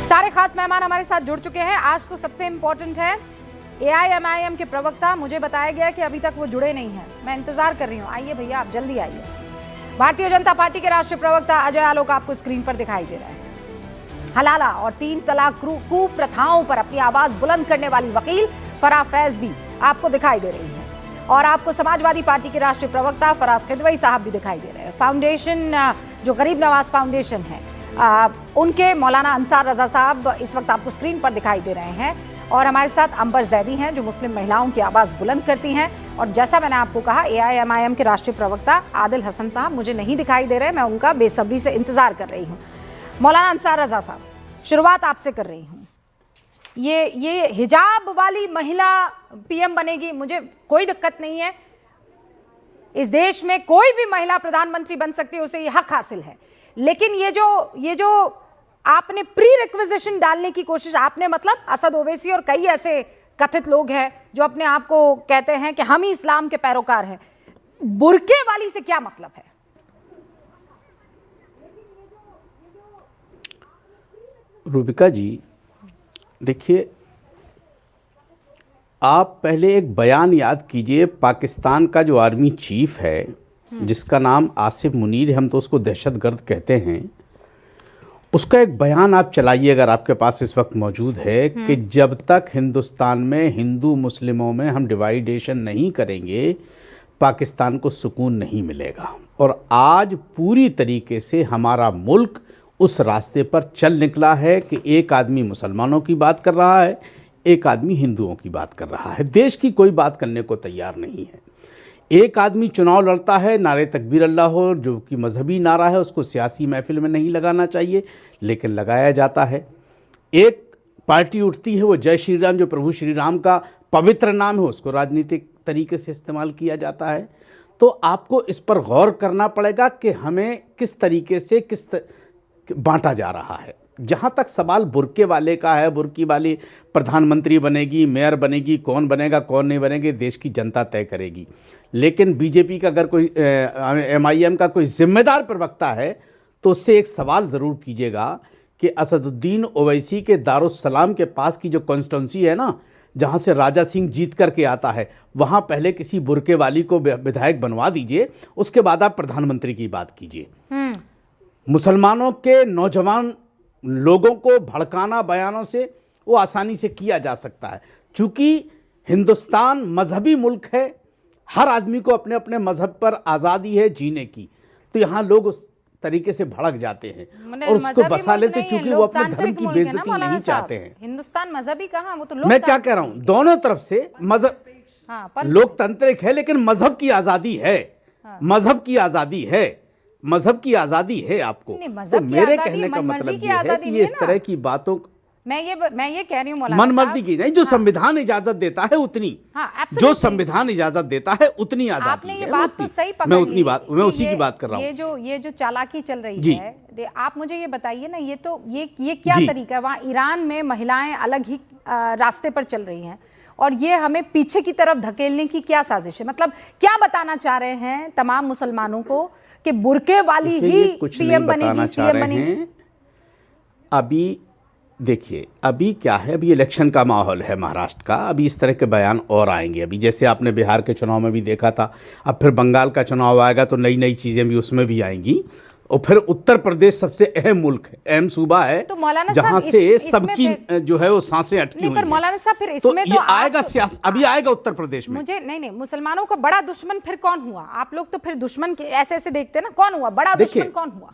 सारे खास मेहमान हमारे साथ जुड़ चुके हैं। आज तो सबसे इम्पोर्टेंट है, एआईएमआईएम के प्रवक्ता, मुझे बताया गया कि अभी तक वो जुड़े नहीं हैं। मैं इंतजार कर रही हूँ। आइए भैया, आप जल्दी आइए। भारतीय जनता पार्टी के राष्ट्रीय प्रवक्ता अजय आलोक आपको स्क्रीन पर दिखाई दे रहे हैं। हलाला और 3 तलाक कुप्रथाओं पर अपनी आवाज बुलंद करने वाली वकील फराह फैज भी आपको दिखाई दे रही है और आपको समाजवादी पार्टी के राष्ट्रीय प्रवक्ता फराज किदवई साहब भी दिखाई दे रहे हैं। फाउंडेशन, जो गरीब नवाज फाउंडेशन है, उनके मौलाना अंसार रजा साहब इस वक्त आपको स्क्रीन पर दिखाई दे रहे हैं और हमारे साथ अंबर जैदी हैं जो मुस्लिम महिलाओं की आवाज़ बुलंद करती हैं। और जैसा मैंने आपको कहा, एआईएमआईएम के राष्ट्रीय प्रवक्ता आदिल हसन साहब मुझे नहीं दिखाई दे रहे, मैं उनका बेसब्री से इंतजार कर रही हूँ। मौलाना अंसार रजा साहब, शुरुआत आपसे कर रही हूँ। ये हिजाब वाली महिला पीएम बनेगी, मुझे कोई दिक्कत नहीं है। इस देश में कोई भी महिला प्रधानमंत्री बन सकती है, उसे ये हक हासिल है। लेकिन ये जो आपने प्री रिक्विजिशन डालने की कोशिश, आपने मतलब असद ओवैसी और कई ऐसे कथित लोग हैं जो अपने आप को कहते हैं कि हम ही इस्लाम के पैरोकार हैं, बुर्के वाली से क्या मतलब है? रूबिका जी, देखिए, आप पहले एक बयान याद कीजिए। पाकिस्तान का जो आर्मी चीफ है, जिसका नाम आसिफ मुनीर है, हम तो उसको दहशतगर्द कहते हैं, उसका एक बयान आप चलाइए अगर आपके पास इस वक्त मौजूद है, कि जब तक हिंदुस्तान में हिंदू मुस्लिमों में हम डिवाइडेशन नहीं करेंगे, पाकिस्तान को सुकून नहीं मिलेगा। और आज पूरी तरीके से हमारा मुल्क उस रास्ते पर चल निकला है कि एक आदमी मुसलमानों की बात कर रहा है, एक आदमी हिंदुओं की बात कर रहा है। देश की कोई बात करने को तैयार नहीं है। एक आदमी चुनाव लड़ता है, नारे तकबीर अल्लाह हो, जो कि मजहबी नारा है, उसको सियासी महफिल में नहीं लगाना चाहिए, लेकिन लगाया जाता है। एक पार्टी उठती है, वो जय श्री राम, जो प्रभु श्री राम का पवित्र नाम है, उसको राजनीतिक तरीके से इस्तेमाल किया जाता है। तो आपको इस पर गौर करना पड़ेगा कि हमें किस तरीके से बांटा जा रहा है। जहाँ तक सवाल बुर्के वाले का है, बुर्की वाली प्रधानमंत्री बनेगी, मेयर बनेगी, कौन बनेगा कौन नहीं बनेगी, देश की जनता तय करेगी। लेकिन बीजेपी का अगर कोई एमआईएम का कोई जिम्मेदार प्रवक्ता है तो उससे एक सवाल ज़रूर कीजिएगा कि असदुद्दीन ओवैसी के दारुस्सलाम के पास की जो कॉन्स्टिट्यूंसी है ना, जहाँ से राजा सिंह जीत करके आता है, वहाँ पहले किसी बुर्के वाली को विधायक बनवा दीजिए, उसके बाद आप प्रधानमंत्री की बात कीजिए। मुसलमानों के नौजवान लोगों को भड़काना बयानों से वो आसानी से किया जा सकता है। चूँकि हिंदुस्तान मजहबी मुल्क है, हर आदमी को अपने अपने मजहब पर आज़ादी है जीने की, तो यहाँ लोग उस तरीके से भड़क जाते हैं और उसको बसा लेते, चूंकि वो अपने धर्म की बेइज्जती नहीं चाहते हैं। हिंदुस्तान मजहबी कहाँ, वो तो मैं क्या कह रहा हूँ, दोनों तरफ से मजहब लोकतांत्रिक है, लेकिन मजहब की आज़ादी है। मजहब की आज़ादी है, मजहब की आज़ादी है आपको। तो मेरे कहने का मतलब ये है कि ये इस तरह की बातों, मैं ये कह रही हूँ मौलाना मनमर्जी की नहीं, जो संविधान इजाजत देता है उतनी, जो संविधान इजाजत देता है उतनी आजादी आपने ये बात तो सही पकड़ ली। मैं उसी की बात कर रहा हूँ। ये जो चालाकी चल रही है, आप मुझे ये बताइए ना, ये क्या तरीका है? वहाँ ईरान में महिलाएं अलग ही रास्ते पर चल रही हैं और ये हमें पीछे की तरफ धकेलने की क्या साजिश है? मतलब क्या बताना चाह रहे हैं तमाम मुसलमानों को कि बुर्के वाली ही पीएम बनेगी, सीएम बनेगी? अभी देखिए, अभी क्या है, अभी इलेक्शन का माहौल है महाराष्ट्र का, अभी इस तरह के बयान और आएंगे। अभी जैसे आपने बिहार के चुनाव में भी देखा था, अब फिर बंगाल का चुनाव आएगा तो नई नई चीज़ें भी उसमें भी आएंगी। और फिर उत्तर प्रदेश सबसे अहम मुल्क है, अहम सूबा है, तो जहाँ से सबकी जो है वो सांसें अटकी हुई हैं। मौलाना साहब, फिर इसमें तो ये आएगा, अभी आएगा उत्तर प्रदेश में। मुझे नहीं, मुसलमानों का बड़ा दुश्मन फिर कौन हुआ? आप लोग तो फिर दुश्मन ऐसे ऐसे देखते ना, कौन हुआ बड़ा दुश्मन, कौन हुआ?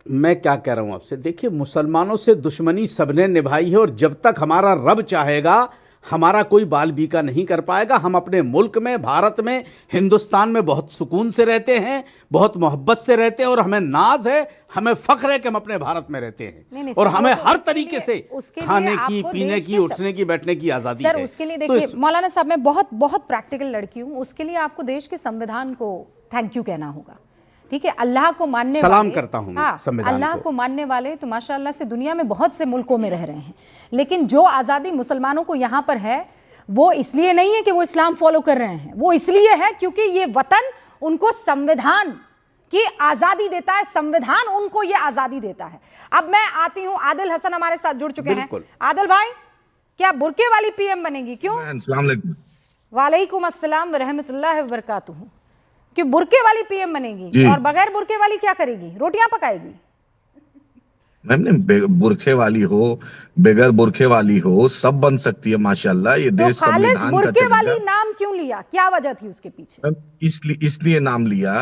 मैं क्या कह रहा हूं आपसे, देखिए, मुसलमानों से दुश्मनी सबने निभाई है और जब तक हमारा रब चाहेगा हमारा कोई बाल बीका नहीं कर पाएगा। हम अपने मुल्क में, भारत में, हिंदुस्तान में बहुत सुकून से रहते हैं, बहुत मोहब्बत से रहते हैं और हमें नाज है, हमें फख्र है कि हम अपने भारत में रहते हैं। और हमें हर तरीके से खाने की, पीने की, उठने की, बैठने की आज़ादी है। सर, उसके लिए देखिए मौलाना साहब, मैं बहुत प्रैक्टिकल लड़की हूँ, उसके लिए आपको देश के संविधान को थैंक यू कहना होगा। ठीक है, अल्लाह को मानने सलाम करता हूं संविधान अल्लाह को मानने वाले तो माशाअल्लाह से दुनिया में बहुत से मुल्कों में रह रहे हैं, लेकिन जो आज़ादी मुसलमानों को यहाँ पर है वो इसलिए नहीं है कि वो इस्लाम फॉलो कर रहे हैं, वो इसलिए है क्योंकि ये वतन उनको संविधान की आजादी देता है, संविधान उनको ये आजादी देता है। अब मैं आती हूं, आदिल हसन हमारे साथ जुड़ चुके हैं। आदिल भाई, क्या बुर्के वाली पीएम बनेगी? क्यों? वालेकुम अस्सलाम व रहमतुल्लाहि व बरकातुहू। कि बुर्के वाली पीएम बनेगी और बगैर बुर्के वाली क्या करेगी? रोटियां पकाएगी? मैम ने बुरखे वाली हो, बगैर बुरखे वाली हो, सब बन सकती है माशाल्लाह। ये तो देश खालिस संविधान बुर्के का वाली नाम क्यों लिया? क्या वजह थी उसके पीछे? इसलिए नाम लिया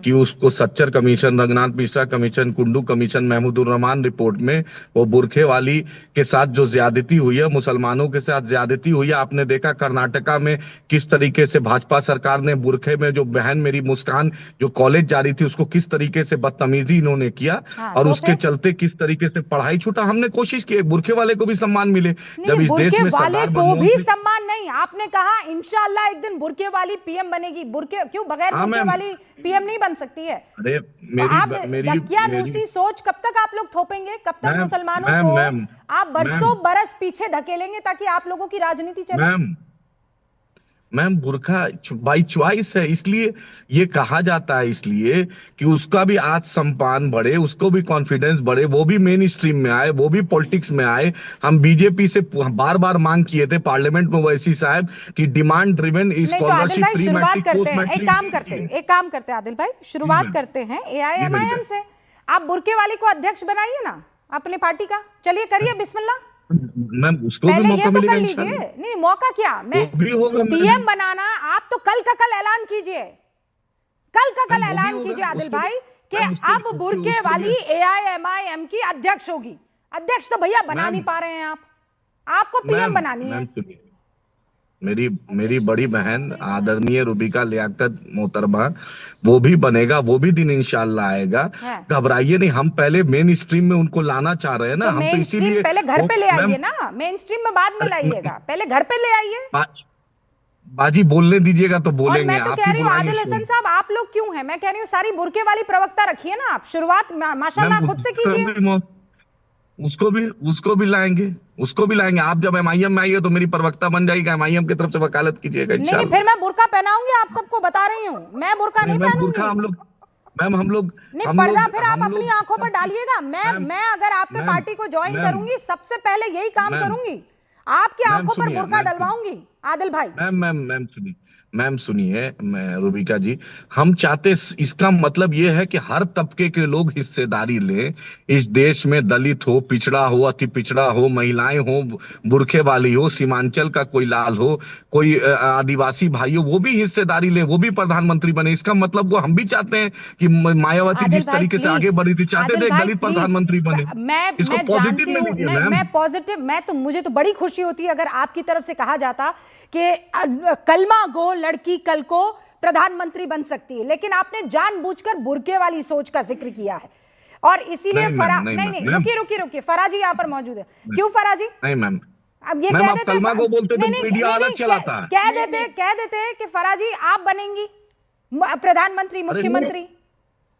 कि उसको Sachar commission, Ranganath Mishra commission, Kundu commission, Mahmoodur Rahman report में वो बुरखे वाली के साथ जो ज्यादती हुई है, मुसलमानों के साथ ज्यादती हुई है। आपने देखा कर्नाटका में किस तरीके से भाजपा सरकार ने बुरखे में जो बहन मेरी मुस्कान जो कॉलेज जा रही थी उसको किस तरीके से बदतमीजी इन्होंने किया, और तो उसके चलते किस तरीके से पढ़ाई छूटा। हमने कोशिश की बुरखे वाले को भी सम्मान मिले। जब इस देश में वाले को भी सम्मान नहीं, आपने कहा इंशाल्लाह एक दिन बुरके वाली पीएम बनेगी। बुरके क्यों? बगैर बुरके वाली पीएम नहीं बन सकती है? अरे मेरी सोच कब तक आप लोग थोपेंगे? कब तक मुसलमानों को आप बरसों बरस पीछे धकेलेंगे ताकि आप लोगों की राजनीति चले? मैम बुरखा बाई चॉइस है, इसलिए ये कहा जाता है, इसलिए कि उसका भी आत्मसम्मान बढ़े, उसको भी कॉन्फिडेंस बढ़े, वो भी मेन स्ट्रीम में आए, वो भी पॉलिटिक्स में आए। हम बीजेपी से बार बार मांग किए थे पार्लियामेंट में वैसी साहब की demand driven scholarship pre matric post matric. एक काम करते हैं आदिल भाई, शुरुआत करते हैं AIMIM से। आप बुरके वाली को अध्यक्ष बनाइए ना अपने पार्टी का। चलिए करिए, बिस्मिल्लाह। मैम उसको भी मौका तो मिलेगा इंशाल्लाह। नहीं मौका क्या, मैं पीएम बनाना, आप तो कल का कल ऐलान कीजिए, कल का कल ऐलान कीजिए आदिल भाई कि अब बुरके वाली AIMIM की अध्यक्ष होगी। अध्यक्ष तो भैया बना नहीं पा रहे हैं आपको पीएम बनानी है। मेरी बड़ी बहन आदरणीय रूबिका लियाकत मोहतरमा, वो भी बनेगा, वो भी दिन इंशाल्लाह आएगा। घबराइए नहीं, हम पहले मेन स्ट्रीम में उनको लाना चाह रहे हैं ना। हम तो इसीलिए पहले घर पे ले आइए ना, मेन स्ट्रीम में बाद में लाइएगा, पहले घर पे ले आइए। बाजी बोलने दीजिएगा तो बोलेंगे। मैं तो कह रही हूँ आदिल हसन साहब, आप लोग क्यों हैं? मैं कह रही हूँ सारी बुरके वाली प्रवक्ता रखिए ना आप, शुरुआत माशाल्लाह खुद से कीजिए। उसको भी लाएंगे। आप जब MIM में आइए तो मेरी प्रवक्ता बन जाएगी, MIM की तरफ से वकालत कीजिएगा इंशाल्लाह। नहीं, फिर मैं बुर्का पहनाऊंगी, आप सबको बता रही हूँ, मैं बुर्का नहीं पहनूंगी। हम लोग नहीं, पर्दा फिर आप अपनी आंखों पर डालिएगा। मैं अगर आपके पार्टी को ज्वाइन करूंगी, सबसे पहले यही काम करूंगी, आपकी आंखों पर बुर्का डलवाऊंगी आदिल भाई। मैम सुनिए, रूबिका जी, हम चाहते, इसका मतलब ये है कि हर तबके के लोग हिस्सेदारी लें इस देश में। दलित हो, पिछड़ा हो, अति पिछड़ा हो, महिलाएं हो, बुरखे वाली हो, सीमांचल का कोई लाल हो, कोई आदिवासी भाई हो, वो भी हिस्सेदारी ले, वो भी प्रधानमंत्री बने। इसका मतलब वो हम भी चाहते हैं कि मायावती जिस तरीके से आगे बढ़ी थी, चाहते थे दलित प्रधानमंत्री बने। मैं जानती हूँ, मैं पॉजिटिव, मुझे तो बड़ी खुशी होती है अगर आपकी तरफ से कहा जाता कि कलमा गो लड़की कल को प्रधानमंत्री बन सकती है, लेकिन आपने जानबूझकर बुरके वाली सोच का जिक्र किया है और इसीलिए रुकिए, फराजी यहाँ पर मौजूद है। क्यों फराजी? नहीं मैम, अब ये कह देते कलमा को बोलते तो मीडिया अलग चलाता है। कह देते कि फराजी आप बनेंगी प्रधानमंत्री, मुख्यमंत्री।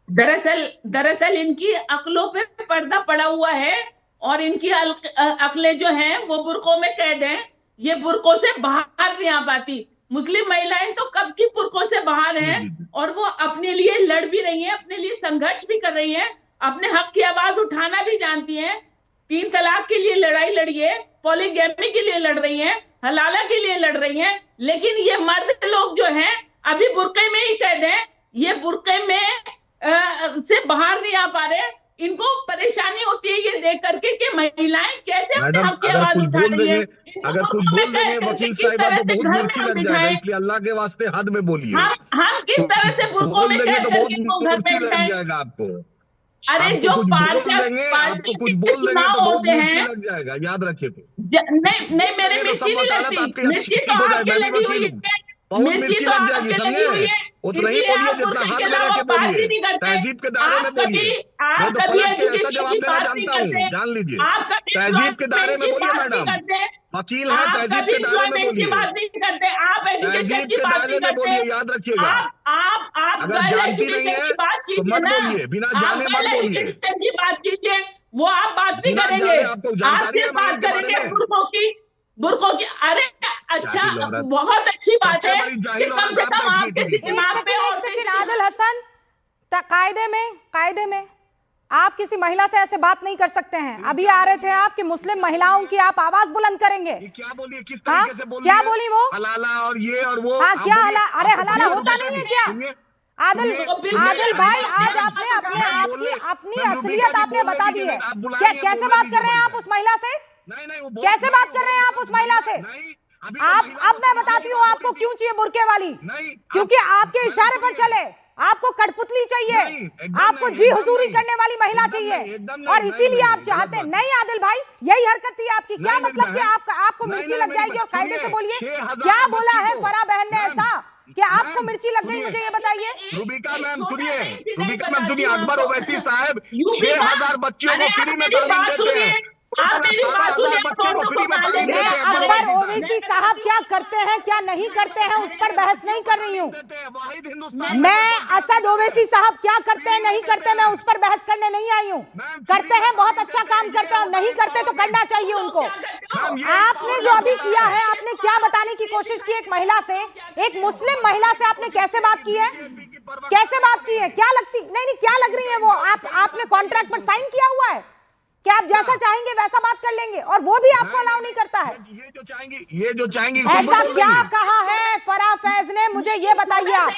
दरअसल इनकी अक्लों पे पर्दा पड़ा हुआ है और इनकी अक्लें जो हैं वो बुरकों में कैद हैं। ये बुरकों से बाहर नहीं आ पाती। मुस्लिम महिलाएं तो कब की बुरकों से बाहर हैं और वो अपने लिए लड़ भी रही हैं, अपने लिए संघर्ष भी कर रही हैं, अपने हक की आवाज उठाना भी जानती हैं। 3 तलाक के लिए लड़ाई लड़ी है, पॉलीगैमी के लिए लड़ रही हैं, हलाला के लिए लड़ रही हैं, लेकिन ये मर्द लोग जो हैं अभी बुरके में ही कैद हैं। ये बुरके में से बाहर नहीं आ पा रहे। इनको परेशानी होती है ये देख करके कि महिलाएं कैसे अपने हक की आवाज उठा रही हैं। अगर कुछ बोल देंगे वकील साहिबा तो बहुत मिर्ची लग जाएगा, इसलिए अल्लाह के वास्ते हद में बोलिए। हम किस तरह से बुरकों में कैद करके इनको घर पे लग जाएगा आपको। अरे जो पार्षद आपको कुछ बोल देंगे तो बहुत मिर्ची लग जाएगा, याद रखिए। नहीं मेरे मिर्ची नहीं लगती, मिर्ची तो आपके लगी हुई है, बहुत मिर्ची लग जाएगी, समझे? उतना ही बोलिए जितना हाथ में रखे बोलिए, तहजीब के दायरे में बोलिए। मैं तो पलट के ऐसा जवाब देना जानता हूँ, जान लीजिए। तहजीब के दायरे में बोलिए मैडम, वकील है, तहजीब के दायरे में बोलिए, तहजीब के दायरे में बोलिए, याद रखिएगा। अगर जानती नहीं है तो मत बोलिए, बिना जाने मत बोलिए। बात कीजिए, वो आप बात नहीं करेंगे, आपको जानकारी है बात करेंगे बुरकों की। अरे अच्छा, बहुत अच्छी बात है कि कम से कम आपके दिमाग पे। एक सेकंड आदिल हसन, कायदे में आप किसी महिला से ऐसे बात नहीं कर सकते हैं। अभी आ रहे थे आप कि मुस्लिम महिलाओं की आप आवाज बुलंद करेंगे। क्या बोलिए, किस तरीके से बोली? क्या बोली वो? हलाला और ये और वो। हाँ, क्या अरे हलाला होता नहीं है क्या? आदिल भाई, आज आपने अपने आप की अपनी असलियत आपने बता दी है। कैसे बात कर रहे हैं आप उस महिला से? कैसे बात कर रहे हैं आप उस महिला से? अब मैं बताती हूँ आपको क्यों चाहिए बुर्के वाली। क्योंकि आपके इशारे पर चले। आपको कठपुतली चाहिए, आपको जी हुजूरी करने वाली महिला चाहिए, और इसीलिए आप चाहते नहीं। आदिल भाई, यही हरकत थी आपकी। क्या मतलब कि आपको मिर्ची लग जाएगी? और कायदे से बोलिए, क्या बोला है फराह बहन ने ऐसा कि आपको मिर्ची लग गई? मुझे ये बताइए। रूबिका मैम सुनिए, अकबर ओवैसी साहब 6000 बच्चियों को फ्री में तालीम देते हैं। अकबर ओवैसी साहब क्या करते हैं क्या नहीं करते हैं उस पर बहस नहीं कर रही हूँ मैं। असद ओवैसी साहब क्या करते हैं नहीं करते, मैं उस पर बहस करने नहीं आई हूँ। करते हैं, बहुत अच्छा काम करते हैं, और नहीं करते तो करना चाहिए उनको। आपने जो अभी किया है, आपने क्या बताने की कोशिश की? एक महिला से, एक मुस्लिम महिला से आपने कैसे बात की है? कैसे बात की है? क्या लगती नहीं, क्या लग रही है वो? आपने कॉन्ट्रैक्ट पर साइन किया हुआ है कि आप जैसा चाहेंगे वैसा बात कर लेंगे, और वो भी आपको अलाउ नहीं करता है। ये जो चाहेंगी ऐसा क्या कहा है फराह फैज ने? मुझे ये बताइए आप।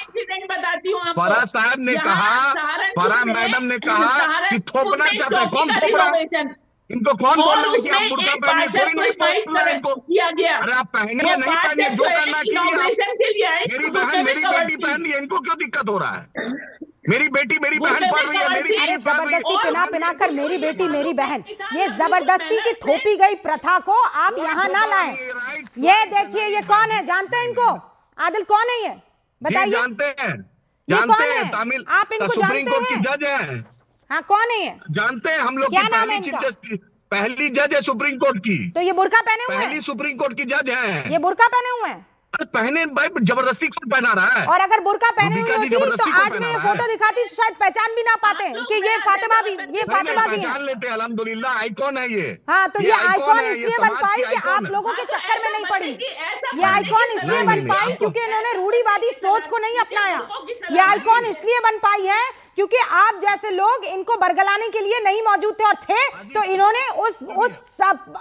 बताती हूँ आपको। फराह साहब ने कहा, फराह मैडम ने कहा कि थोपना चाहते हैं। कौन थोप रहा है? इनको कौन बोल रहा है कि आप बुर्का पहनिए? थोड़ी नहीं बोल रहा है इनको। अरे आप पहनिए नहीं पहनिए, जो करना कीजिए। मेरी बहन मेरी बेटी पहन रही है, इनको क्यों दिक्कत हो रहा है? मेरी बेटी मेरी बहन पढ़ रही है, मेरी बेटी जबरदस्ती पिना कर मेरी बेटी मेरी बहन, ये जबरदस्ती की थोपी गई प्रथा को आप यहाँ ना लाएं। ये देखिए, ये कौन है? जानते हैं इनको? आदिल, कौन है ये? बताइए। जानते हैं, तमिल आप इनको सुप्रीम कोर्ट जानते की जज है। हाँ, कौन है ये? जानते हैं हम लोग। क्या नाम है इनका? पहली जज है सुप्रीम कोर्ट की। तो ये बुर्का पहने हुए हैं? पहली सुप्रीम कोर्ट की जज है। ये बुर्का पहने हुए हैं? अरे पहने भाई, जबरदस्ती कौन पहना रहा है? और अगर बुर्का पहने हुई होती तो आज मैं ये फोटो है। दिखाती तो शायद पहचान भी ना पाते कि ये फातिमा जी हैं। जान लेते हैं, अल्हम्दुलिल्लाह, आइकॉन है ये। हाँ, तो ये आइकॉन है, इसलिए बन पाई कि आप लोगों के चक्कर में नहीं पड़ी। ये आइकॉन इसलिए बन पाई क्योंकि इन्होंने रूढ़िवादी सोच को नहीं अपनाया। ये आइकॉन इसलिए बन पाई है क्योंकि आप जैसे लोग इनको बरगलाने के लिए नहीं मौजूद थे, और थे तो इन्होंने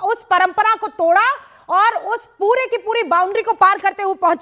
उस परंपरा को तोड़ा और उस पूरे की पूरी बाउंड्री को पार करते हुए पहुंचे।